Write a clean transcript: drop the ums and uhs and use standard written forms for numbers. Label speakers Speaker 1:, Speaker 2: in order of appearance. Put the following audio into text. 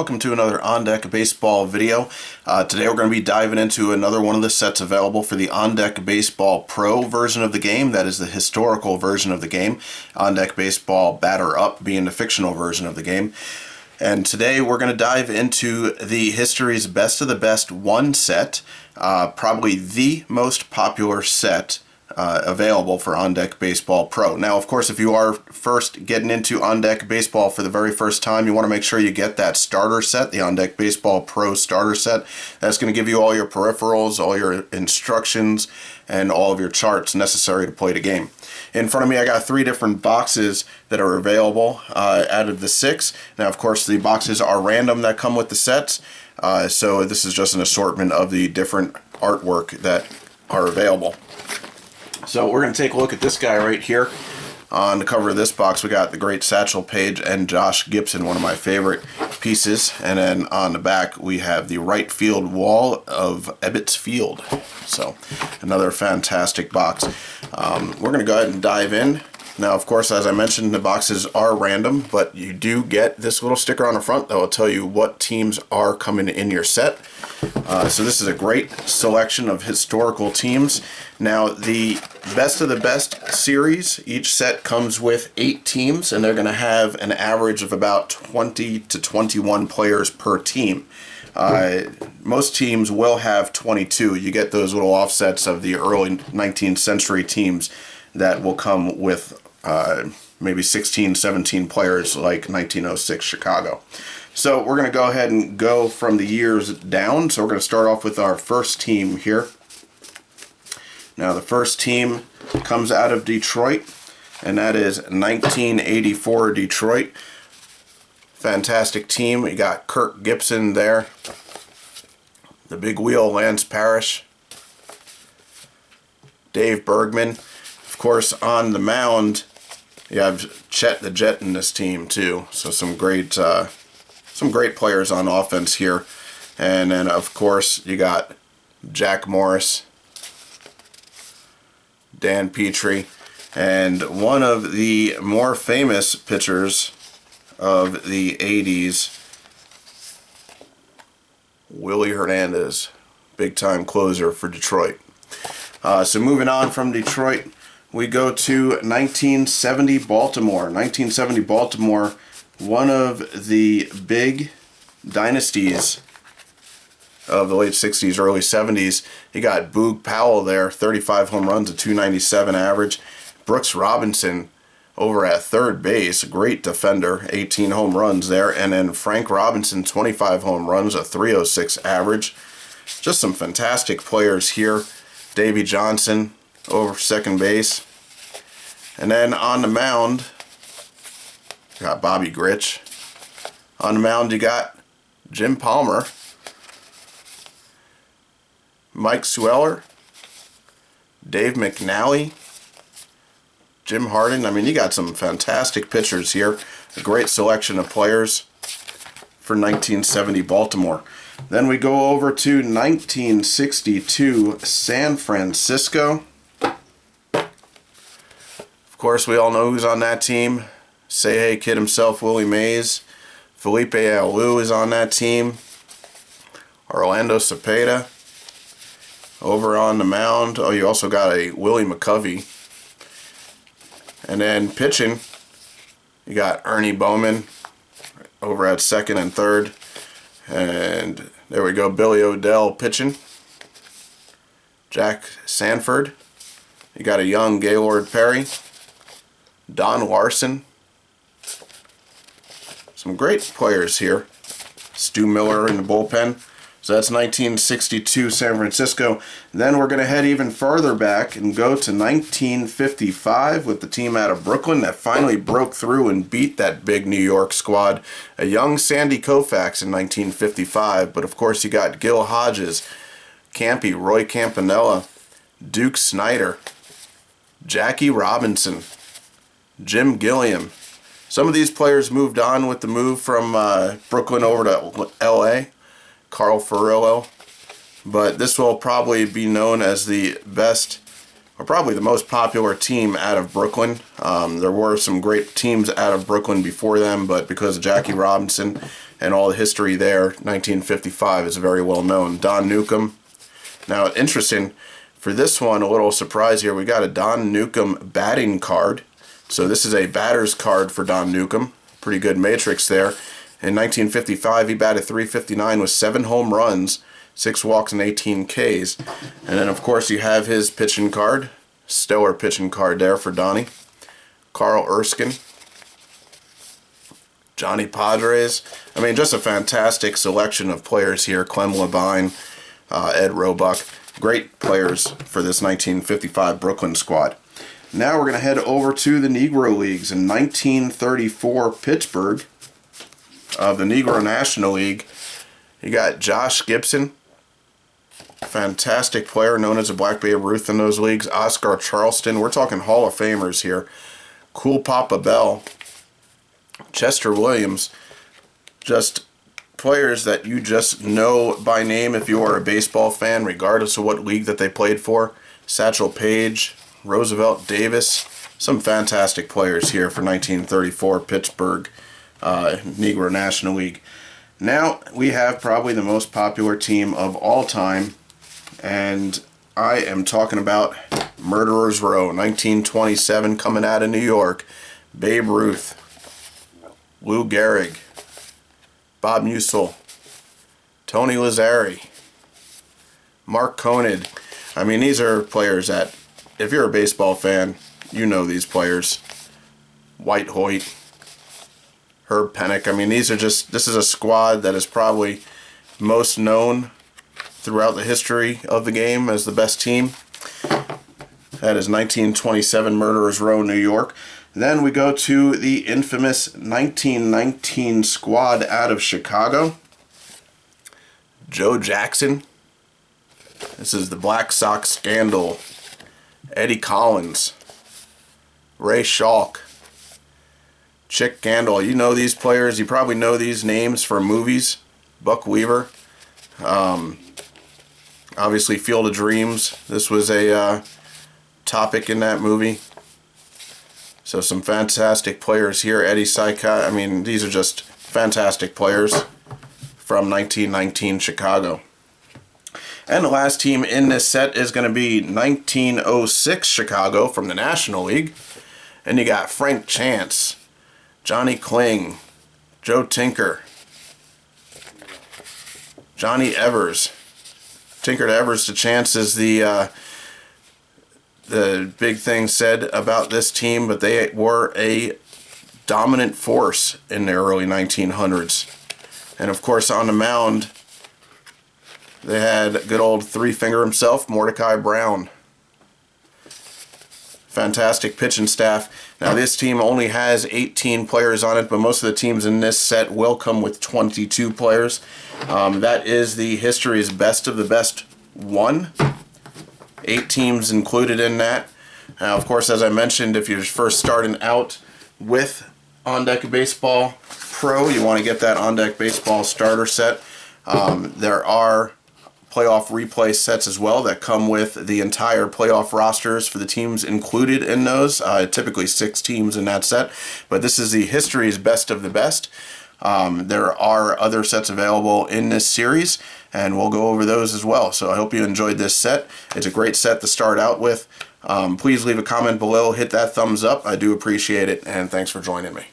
Speaker 1: welcome to another On Deck Baseball video. Today we're going to be diving into another one of the sets available for the On Deck Baseball Pro version of the game. That is the historical version of the game. On Deck Baseball Batter Up being the fictional version of the game. And today we're going to dive into the History's Best of the Best 1 set, probably the most popular set available for On Deck Baseball Pro. Now, of course, if you are first getting into On Deck Baseball for the very first time, you want to make sure you get that starter set, the On Deck Baseball Pro starter set. That's going to give you all your peripherals, all your instructions, and all of your charts necessary to play the game. In front of me, I got 3 different boxes that are available out of the 6. Now, of course, the boxes are random that come with the sets, so this is just an assortment of the different artwork that are available. So we're going to take a look at this guy right here. On the cover of this box, we got the great Satchel Paige and Josh Gibson, one of my favorite pieces. And then on the back, we have the right field wall of Ebbets Field. So another fantastic box. We're going to go ahead and dive in. Now, of course, as I mentioned, the boxes are random, but you do get this little sticker on the front that will tell you what teams are coming in your set. So this is a great selection of historical teams. Now, the Best of the Best series, each set comes with 8 teams, and they're going to have an average of about 20 to 21 players per team. Most teams will have 22. You get those little offsets of the early 19th century teams that will come with maybe 16, 17 players like 1906 Chicago. So we're going to go ahead and go from the years down. So we're going to start off with our first team here. Now the first team comes out of Detroit, and that is 1984 Detroit. Fantastic team. We got Kirk Gibson there. The big wheel, Lance Parrish. Dave Bergman. Of course, on the mound, you have Chet the Jet in this team too. So some great players on offense here. And then, of course, you got Jack Morris, Dan Petrie, and one of the more famous pitchers of the 80s, Willie Hernandez, big-time closer for Detroit. So moving on from Detroit, we go to 1970 Baltimore. 1970 Baltimore, one of the big dynasties of the late 60s, early 70s. You got Boog Powell there, 35 home runs, a 297 average. Brooks Robinson over at third base, a great defender, 18 home runs there. And then Frank Robinson, 25 home runs, a 306 average. Just some fantastic players here. Davey Johnson over second base. And then on the mound, you got Bobby Grich. On the mound, you got Jim Palmer, Mike Sueller, Dave McNally, Jim Hardin. I mean, you got some fantastic pitchers here. A great selection of players for 1970 Baltimore. Then we go over to 1962 San Francisco. Of course, we all know who's on that team. Say Hey Kid himself, Willie Mays. Felipe Alou is on that team. Orlando Cepeda over on the mound. Oh, you also got a Willie McCovey. And then pitching, you got Ernie Bowman over at second and third. And there we go, Billy Odell pitching. Jack Sanford. You got a young Gaylord Perry. Don Larson. Some great players here. Stu Miller in the bullpen. So that's 1962 San Francisco. Then we're going to head even further back and go to 1955 with the team out of Brooklyn that finally broke through and beat that big New York squad. A young Sandy Koufax in 1955, but of course you got Gil Hodges, Campy, Roy Campanella, Duke Snyder, Jackie Robinson, Jim Gilliam. Some of these players moved on with the move from Brooklyn over to LA. Carl Furillo. But this will probably be known as the best are probably the most popular team out of Brooklyn. There were some great teams out of Brooklyn before them, but because of Jackie Robinson and all the history there, 1955 is very well known. Don Newcombe. Now, interesting, for this one, a little surprise here, we got a Don Newcombe batting card. So this is a batter's card for Don Newcombe. Pretty good matrix there. In 1955, he batted .359 with 7 home runs, 6 walks, and 18 Ks. And then, of course, you have his pitching card. Stellar pitching card there for Donnie. Carl Erskine. Johnny Padres. I mean, just a fantastic selection of players here. Clem Labine, Ed Roebuck. Great players for this 1955 Brooklyn squad. Now we're going to head over to the Negro Leagues. In 1934 Pittsburgh of the Negro National League, you got Josh Gibson, fantastic player known as a Black Babe Ruth in those leagues. Oscar Charleston, we're talking Hall of Famers here. Cool Papa Bell, Chester Williams, just players that you just know by name if you are a baseball fan, regardless of what league that they played for. Satchel Paige, Roosevelt Davis, some fantastic players here for 1934 Pittsburgh Negro National League. Now we have probably the most popular team of all time, and I am talking about Murderers Row, 1927, coming out of New York. Babe Ruth, Lou Gehrig, Bob Musil, Tony Lazzari, Mark Conid. I mean, these are players that, if you're a baseball fan, you know these players. White Hoyt, Herb Pennock. I mean, this is a squad that is probably most known throughout the history of the game as the best team. That is 1927 Murderers Row, New York. Then we go to the infamous 1919 squad out of Chicago. Joe Jackson. This is the Black Sox Scandal. Eddie Collins. Ray Schalk. Chick Gandil. You know these players. You probably know these names from movies. Buck Weaver. Obviously Field of Dreams. This was a topic in that movie. So some fantastic players here. Eddie Sycott. I mean, these are just fantastic players from 1919 Chicago. And the last team in this set is going to be 1906 Chicago from the National League. And you got Frank Chance, Johnny Kling, Joe Tinker, Johnny Evers. Tinker to Evers to Chance is the big thing said about this team, but they were a dominant force in the early 1900s. And of course, on the mound, they had good old three-finger himself, Mordecai Brown. Fantastic pitching staff. Now, this team only has 18 players on it, but most of the teams in this set will come with 22 players. That is the history's best of the best one. 8 teams included in that. Now, of course, as I mentioned, if you're first starting out with On Deck Baseball Pro, you want to get that On Deck Baseball starter set. There are playoff replay sets as well that come with the entire playoff rosters for the teams included in those. Typically 6 teams in that set, but this is the history's best of the best. There are other sets available in this series, and we'll go over those as well. So I hope you enjoyed this set. It's a great set to start out with. Please leave a comment below, hit that thumbs up. I do appreciate it, and thanks for joining me.